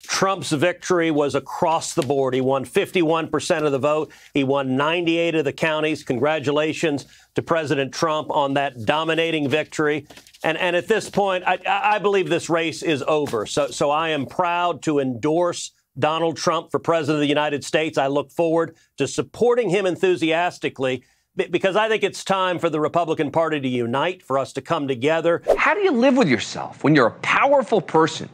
Trump's victory was across the board. He won 51% of the vote. He won 98 of the counties. Congratulations to President Trump on that dominating victory. And at this point, I believe this race is over. So I am proud to endorse Donald Trump for president of the United States. I look forward to supporting him enthusiastically because I think it's time for the Republican Party to unite, for us to come together. How do you live with yourself when you're a powerful person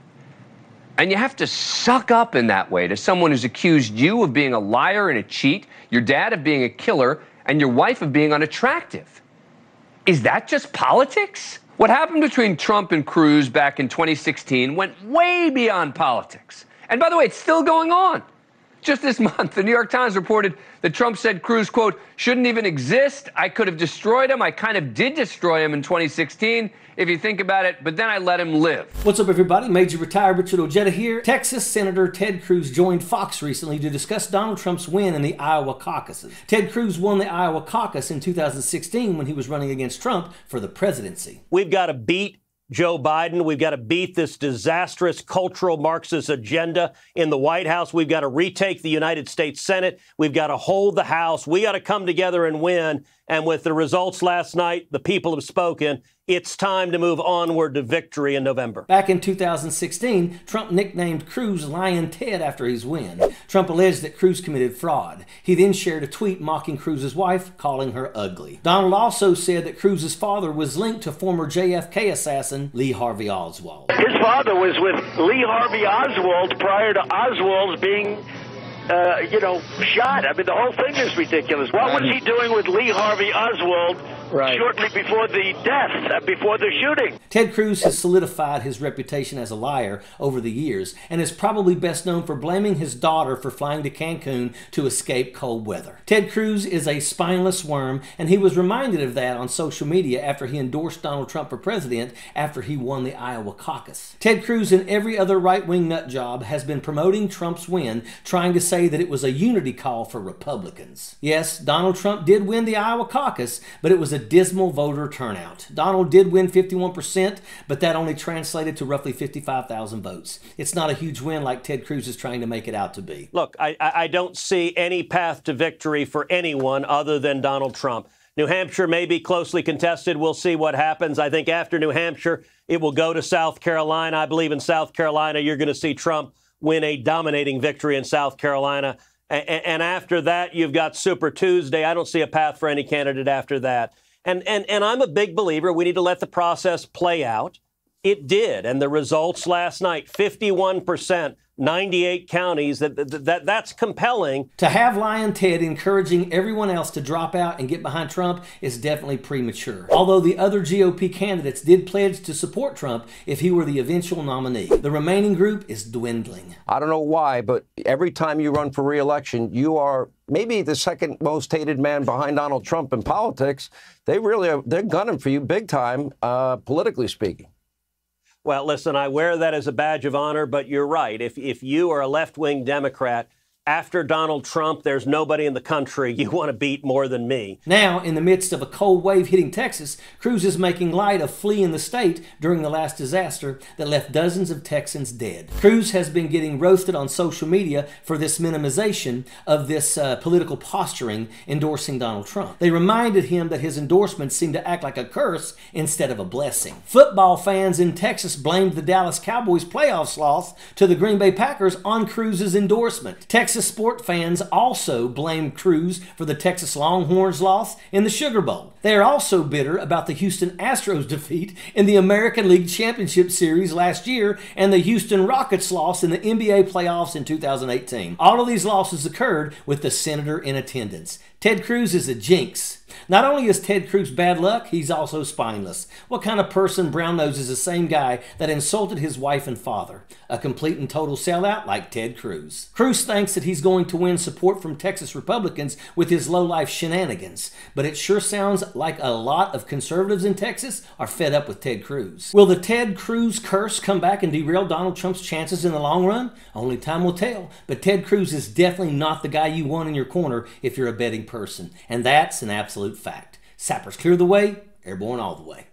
and you have to suck up in that way to someone who's accused you of being a liar and a cheat, your dad of being a killer, and your wife of being unattractive? Is that just politics? What happened between Trump and Cruz back in 2016 went way beyond politics. And by the way, it's still going on. Just this month, the New York Times reported that Trump said Cruz, quote, shouldn't even exist. I could have destroyed him. I kind of did destroy him in 2016, if you think about it, but then I let him live. What's up, everybody? Major Retired Richard Ojeda here. Texas Senator Ted Cruz joined Fox recently to discuss Donald Trump's win in the Iowa caucuses. Ted Cruz won the Iowa caucus in 2016 when he was running against Trump for the presidency. We've got to beat Joe Biden. We've got to beat this disastrous cultural Marxist agenda in the White House. We've got to retake the United States Senate. We've got to hold the House. We got to come together and win. And with the results last night, the people have spoken. It's time to move onward to victory in November. Back in 2016, Trump nicknamed Cruz Lion Ted after his win. Trump alleged that Cruz committed fraud. He then shared a tweet mocking Cruz's wife, calling her ugly. Donald also said that Cruz's father was linked to former JFK assassin Lee Harvey Oswald. His father was with Lee Harvey Oswald prior to Oswald's being shot. I mean, the whole thing is ridiculous. What was he doing with Lee Harvey Oswald shortly before the death, before the shooting? Ted Cruz has solidified his reputation as a liar over the years and is probably best known for blaming his daughter for flying to Cancun to escape cold weather. Ted Cruz is a spineless worm, and he was reminded of that on social media after he endorsed Donald Trump for president after he won the Iowa caucus. Ted Cruz and every other right-wing nut job has been promoting Trump's win, trying to say that it was a unity call for Republicans. Yes, Donald Trump did win the Iowa caucus, but it was a dismal voter turnout. Donald did win 51%, but that only translated to roughly 55,000 votes. It's not a huge win like Ted Cruz is trying to make it out to be. Look, I don't see any path to victory for anyone other than Donald Trump. New Hampshire may be closely contested. We'll see what happens. I think after New Hampshire, it will go to South Carolina. I believe in South Carolina, you're going to see Trump win a dominating victory in South Carolina. And after that, you've got Super Tuesday. I don't see a path for any candidate after that. And I'm a big believer we need to let the process play out. It did. And the results last night, 51%, 98 counties, that's compelling. To have Lion Ted encouraging everyone else to drop out and get behind Trump is definitely premature. Although the other GOP candidates did pledge to support Trump if he were the eventual nominee. The remaining group is dwindling. I don't know why, but every time you run for re-election, you are maybe the second most hated man behind Donald Trump in politics. They're gunning for you big time, politically speaking. Well, listen, I wear that as a badge of honor, but you're right. If you are a left-wing Democrat, after Donald Trump, there's nobody in the country you want to beat more than me. Now, in the midst of a cold wave hitting Texas, Cruz is making light of fleeing the state during the last disaster that left dozens of Texans dead. Cruz has been getting roasted on social media for this minimization of this political posturing endorsing Donald Trump. They reminded him that his endorsements seemed to act like a curse instead of a blessing. Football fans in Texas blamed the Dallas Cowboys' playoffs loss to the Green Bay Packers on Cruz's endorsement. Texas sport fans also blamed Cruz for the Texas Longhorns' loss in the Sugar Bowl. They are also bitter about the Houston Astros' defeat in the American League Championship Series last year and the Houston Rockets' loss in the NBA playoffs in 2018. All of these losses occurred with the senator in attendance. Ted Cruz is a jinx. Not only is Ted Cruz bad luck, he's also spineless. What kind of person brown-nosed is the same guy that insulted his wife and father? A complete and total sellout like Ted Cruz. Cruz thinks that he's going to win support from Texas Republicans with his low-life shenanigans, but it sure sounds like a lot of conservatives in Texas are fed up with Ted Cruz. Will the Ted Cruz curse come back and derail Donald Trump's chances in the long run? Only time will tell, but Ted Cruz is definitely not the guy you want in your corner if you're a betting person, and that's an absolute fact. Sappers clear the way, airborne all the way.